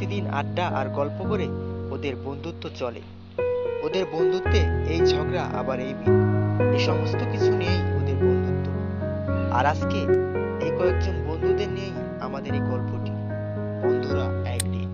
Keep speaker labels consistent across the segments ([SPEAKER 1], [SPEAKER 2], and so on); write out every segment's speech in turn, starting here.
[SPEAKER 1] প্রতিদিন আড্ডা আর গল্প করে ওদের বন্ধুত্ব চলে। ওদের বন্ধুত্বে এই ঝগড়া আবার এই মিল, এই সমস্ত কিছু নিয়েই ওদের বন্ধুত্ব। আর আজকে এই কয়েকজন বন্ধুদের নিয়েই আমাদের এই গল্পটি, বন্ধুরা একদিন।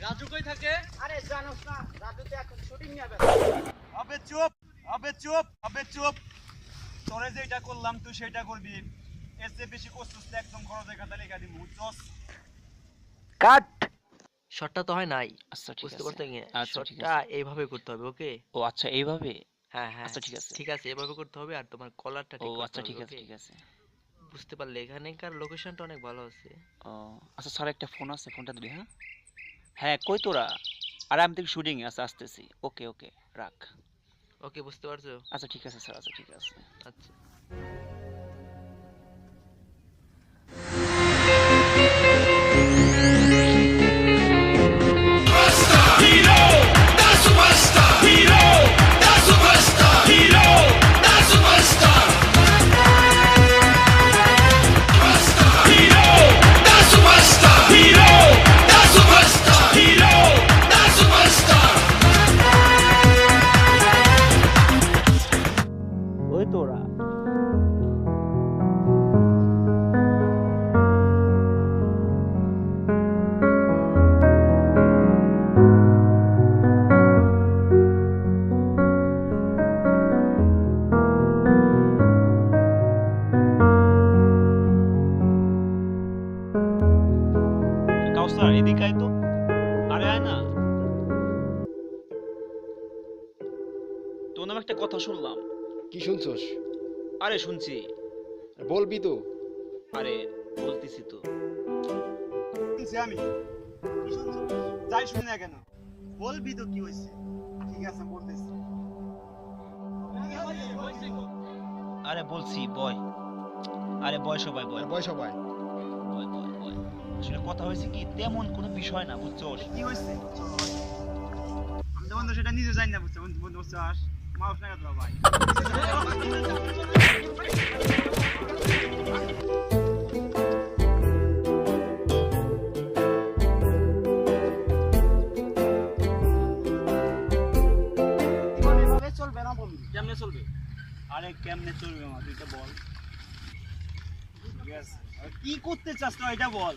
[SPEAKER 2] রাজু কই থাকে?
[SPEAKER 3] আরে জানোস না, রাজু তো এখন শুটিং নিয়ে ব্যস্ত।
[SPEAKER 2] আবে চুপ, আবে চুপ, আবে চুপ। তোরে যেটা করলাম তুই সেটা করবি। এর চেয়ে বেশি কষ্টস একদম খরচের খাতা লেখা দিমু, বুঝছস?
[SPEAKER 1] কাট। শটটা তো হয় নাই।
[SPEAKER 4] আচ্ছা ঠিক
[SPEAKER 1] বুঝতে
[SPEAKER 4] আছে।
[SPEAKER 1] পারছো কি?
[SPEAKER 4] আচ্ছা ঠিক
[SPEAKER 1] শটটা
[SPEAKER 4] আছে।
[SPEAKER 1] এইভাবে করতে হবে, ওকে?
[SPEAKER 4] ও আচ্ছা এইভাবে।
[SPEAKER 1] হ্যাঁ হ্যাঁ
[SPEAKER 4] আচ্ছা ঠিক আছে।
[SPEAKER 1] ঠিক আছে, এভাবে করতে হবে। আর তোমার কলারটা
[SPEAKER 4] ও
[SPEAKER 1] ঠিক করতে
[SPEAKER 4] আচ্ছা
[SPEAKER 1] হবে,
[SPEAKER 4] ঠিক আছে
[SPEAKER 1] ওকে?
[SPEAKER 4] ঠিক আছে।
[SPEAKER 1] বুঝতে পারলে এখানকার লোকেশনটা অনেক ভালো আছে।
[SPEAKER 4] ও আচ্ছা স্যার একটা ফোন আছে, ফোনটা দিবি? হ্যাঁ হ্যাঁ, কই তোরা? আরে আমি তো শুটিং আছে, আসতেছি। ওকে ওকে, রাখ।
[SPEAKER 1] ওকে, বুঝতে পারছো?
[SPEAKER 4] আচ্ছা ঠিক আছে স্যার, আচ্ছা ঠিক আছে।
[SPEAKER 1] আচ্ছা।
[SPEAKER 4] ওই তোরা। কাউসার এদিকে আয় তো। আরে আয় না। তোর নামে একটা কথা শুনলাম।
[SPEAKER 5] কি শুনছস?
[SPEAKER 4] আরে শুনছি।
[SPEAKER 5] বলবি তো।
[SPEAKER 4] আরে বলতেছি তো।
[SPEAKER 2] শুনছি আমি। কি শুনছো? যাই শুনি না কেন? বলবি তো কি হইছে? ঠিক আছে বলতেছি।
[SPEAKER 4] আরে বলছি বয়। আরে বয় সবাই বয়।
[SPEAKER 5] বয় সবাই।
[SPEAKER 4] বয় বয় বয়। আসলে কথা হয়েছে কি, তেমন কোনো বিষয় না, বুঝছস?
[SPEAKER 2] কি হইছে? আমি তো বন্ধু সেটা নিজে জানি না, বুঝছো? বন্ধু বন্ধু বুঝছস? মাউস না কাটবা ভাই।
[SPEAKER 3] জীবন এভাবে চলবে না বন্ধু।
[SPEAKER 4] কেমনে চলবে?
[SPEAKER 2] আরে কেমনে চলবে মা, তুই তো বল। ঠিক আছে। আর কি করতে চাস তো এটা বল।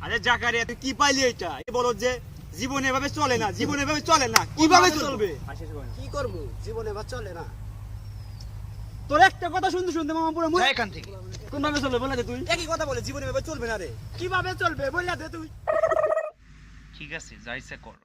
[SPEAKER 2] আরে জাকারিয়া তুই কি পাইলি এটা? এ বলো যে জীবন এভাবে চলে না, জীবন এভাবে চলে না। কিভাবে চলবে?
[SPEAKER 3] কি করবো? জীবন এবার চলে না।
[SPEAKER 2] তোর একটা কথা শুনতে শুনতে মামা পুরো
[SPEAKER 4] যা এখান থেকে।
[SPEAKER 2] কোন ভাবে চলবে বলে দে তুই।
[SPEAKER 3] একই কথা বলে জীবন এভাবে চলবে না রে। কিভাবে চলবে বললা দে তুই।
[SPEAKER 4] ঠিক আছে, যা ইচ্ছা কর।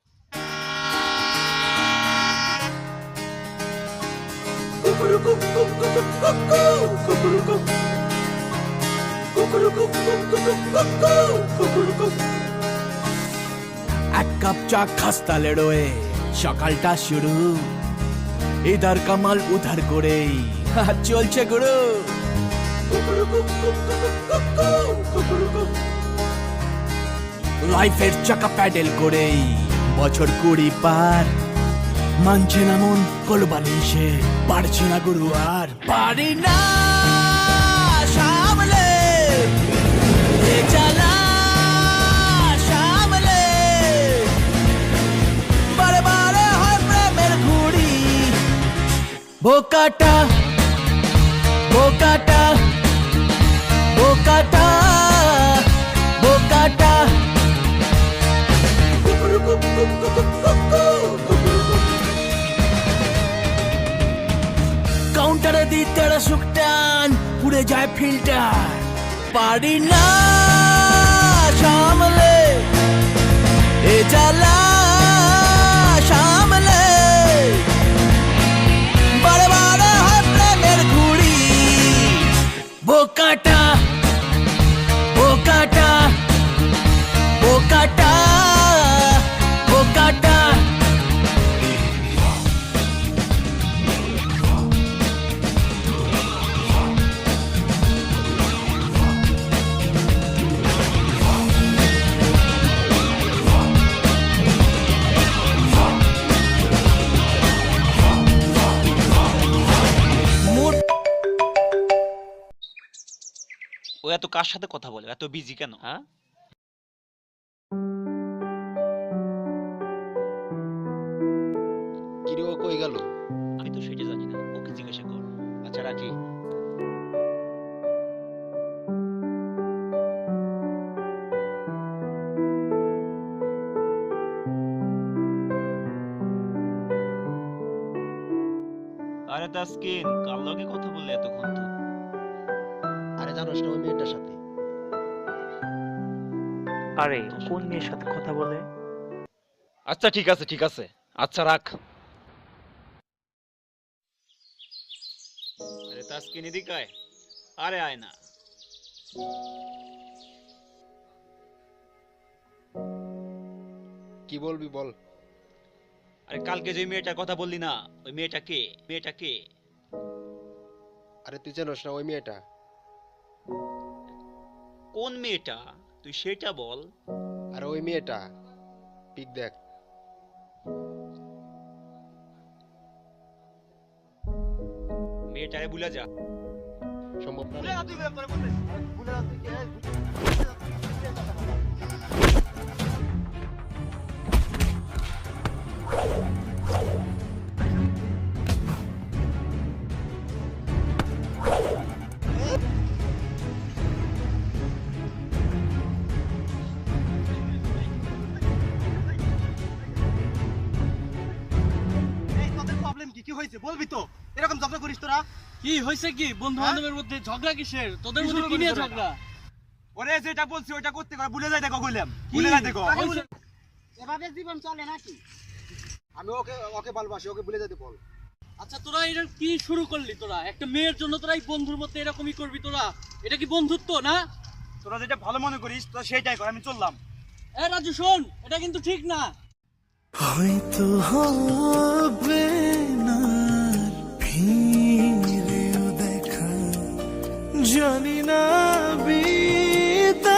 [SPEAKER 6] এক কাপ চা খাস্তা লেড়োয়ে সকালটা শুরু, ইধার কামাল উধার করেই চলছে গুরু। লাইফের চাকা প্যাডেল করেই বছর 20 পার, মানছে না মন কলবালিশে, পারছে না গুরু আর পারি না সামলে এ জ্বালা, সামলে বারে বারে হয় প্রেমের ঘুড়ি, বোকাটা বোকাটা বোকাটা বোকাটা কাউন্টারে দিতে শুকটান পুড়ে যায় ফিল্টার পারি না সামলে এ জ্বালা সামলে বারে বারে হয় প্রেমের ঘুড়ি বোকাটা বোকাটা বোকাটা বোকাটা
[SPEAKER 4] ও এত কার সাথে কথা বলে, এত বিজি কেন? হ্যাঁ,
[SPEAKER 5] কিরে ও কই গেল?
[SPEAKER 4] আমি তো সেটা জানি না, ওকে জিজ্ঞাসা কর। আচ্ছা রাখি। আরে তাসকিন, কার লগে কথা বললে এতক্ষণ তো?
[SPEAKER 5] আরে জানোস না ওই মেয়েটার সাথে?
[SPEAKER 7] আরে কোন মেয়ের সাথে কথা বলে?
[SPEAKER 5] আচ্ছা ঠিক আছে ঠিক আছে, আচ্ছা রাখ।
[SPEAKER 4] আরে তাসকিন এদিকে আয়। আরে আয় না।
[SPEAKER 5] কি বলবি বল।
[SPEAKER 4] আরে কালকে যে মেয়েটার কথা বললি না, ওই মেয়েটা কে? মেয়েটা কে?
[SPEAKER 5] আরে তুই জানোস না ওই মেয়েটা?
[SPEAKER 4] কোন মেয়েটা? তুই সেটা বল।
[SPEAKER 5] আরে ওই মেয়েটা, পিক দেখ।
[SPEAKER 4] মেয়েটারে ভুলে যা।
[SPEAKER 5] সম্ভব না রে।
[SPEAKER 3] ভুলে যা তুই তোরে বলতেছি ভুলে যা তুই এই তোদের প্রবলেম কি কি হয়েছে বলবি তো এরকম ঝগড়া করিস তোরা
[SPEAKER 7] কি হয়েছে কি বন্ধু বান্ধবের মধ্যে ঝগড়া কিসের? তোদের মধ্যে কি নিয়ে ঝগড়া?
[SPEAKER 2] ওরে যেটা বলছি ওইটা করতে কর, ভুলে যাই দেখো কইলাম, ভুলে যাই দেখো।
[SPEAKER 3] এভাবে জীবন চলে নাকি আমি ওকে ওকে ভালোবাসি ওকে ভুলে যেতে বল
[SPEAKER 7] আচ্ছা তোরা এটা কি শুরু করলি? তোরা একটা মেয়ের জন্য তোরা এই বন্ধুর মধ্যে এরকমই করবি? তোরা এটা কি বন্ধুত্ব না?
[SPEAKER 2] তোরা যেটা ভালো মনে করিস তোরা সেটাই কর, আমি চললাম।
[SPEAKER 7] এ রাজু শোন, এটা কিন্তু ঠিক না।
[SPEAKER 6] হয়তো হবে না ফিরেও দেখা জানি না বিদায়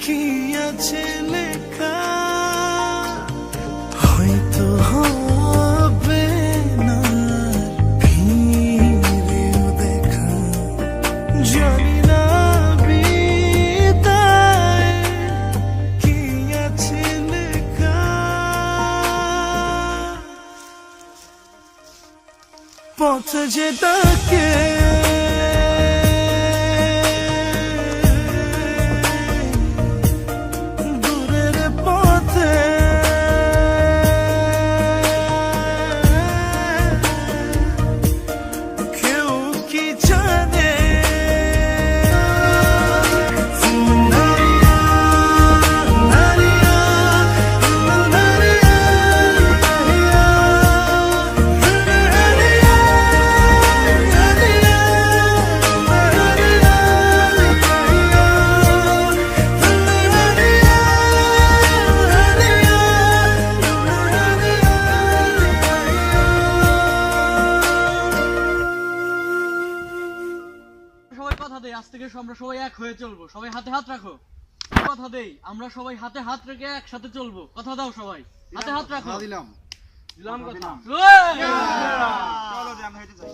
[SPEAKER 6] কি আছে লেখা হয়তো হবে না ফিরেও দেখা জানি না বিদায় কি আছে লেখা পথ যে ডাকে দূরের পথে কেউ কি জানে
[SPEAKER 7] সবাই কথা দেই আজ থেকে আমরা সবাই এক হয়ে চলবো। সবাই হাতে হাত রাখো। কথা দেই আমরা সবাই হাতে হাত রেখে একসাথে চলবো। কথা দাও সবাই হাতে হাত রাখো।
[SPEAKER 3] দিলাম
[SPEAKER 7] দিলাম কথা।
[SPEAKER 2] চলো যে আমরা হেঁটে যাই।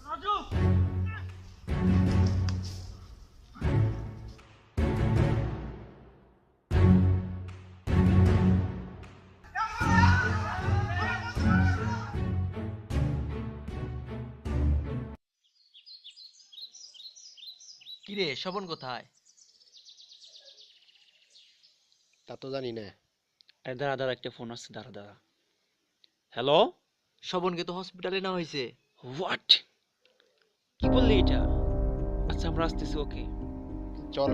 [SPEAKER 7] রাজু কিরে শবন কোথায়?
[SPEAKER 3] তা তো জানি না।
[SPEAKER 4] আরে দাঁড়া দাঁড়া, একটা ফোন আসছে, দাঁড়া দাঁড়া। হ্যালো,
[SPEAKER 7] শবনকে তো হসপিটালে নেওয়া হয়েছে।
[SPEAKER 4] হোয়াট? কি বললি এটা? আচ্ছা আমরা আসতেছি, ওকে
[SPEAKER 3] চল।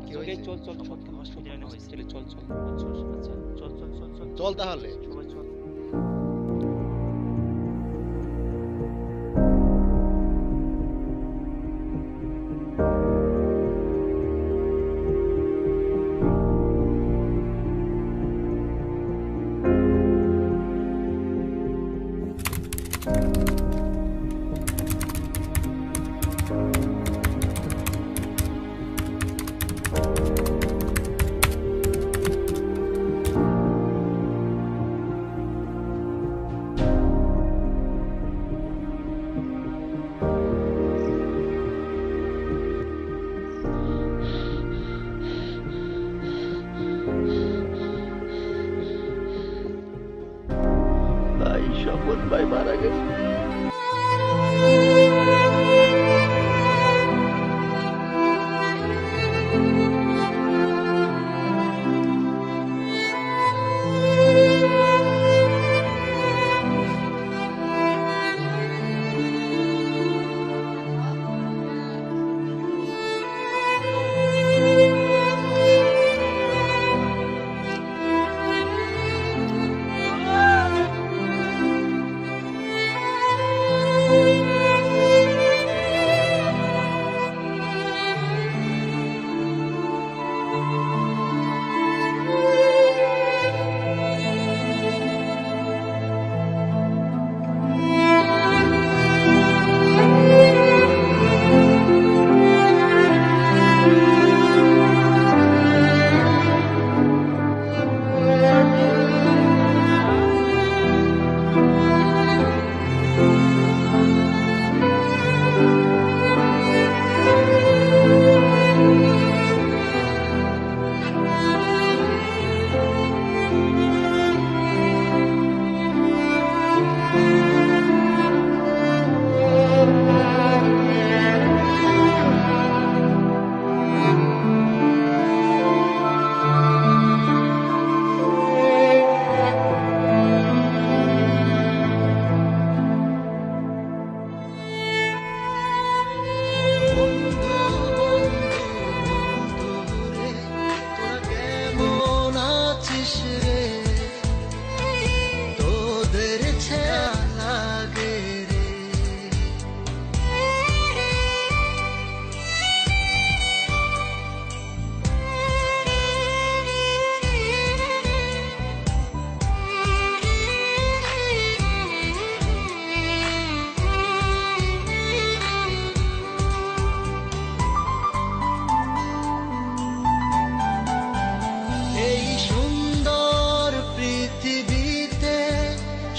[SPEAKER 3] কি
[SPEAKER 4] ওকে,
[SPEAKER 3] হয়েছে?
[SPEAKER 4] চল চল চল, হসপিটালে হসপিটালে চল চল। আচ্ছা আচ্ছা, চল চল চল চল
[SPEAKER 3] চল তাহলে।
[SPEAKER 4] সবাই চল।
[SPEAKER 6] ভাই স্বপন ভাই মারা গেছে।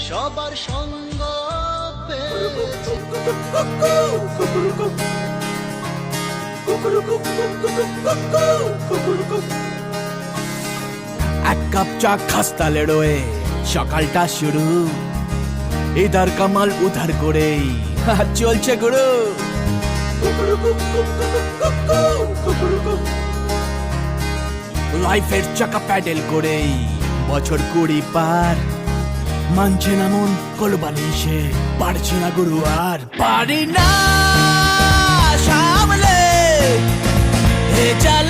[SPEAKER 6] সবার সঙ্গ
[SPEAKER 8] এক কাপ চা খাস্তা লেড়োয়ে সকালটা শুরু, ইধার কামাল উধার করেই চলছে গুরু। লাইফের চাকা প্যাডেল করেই বছর 20 পার, মানছে না মন কলবালিশে, পারছে না গুরু আর পারি না সামলে এ চালা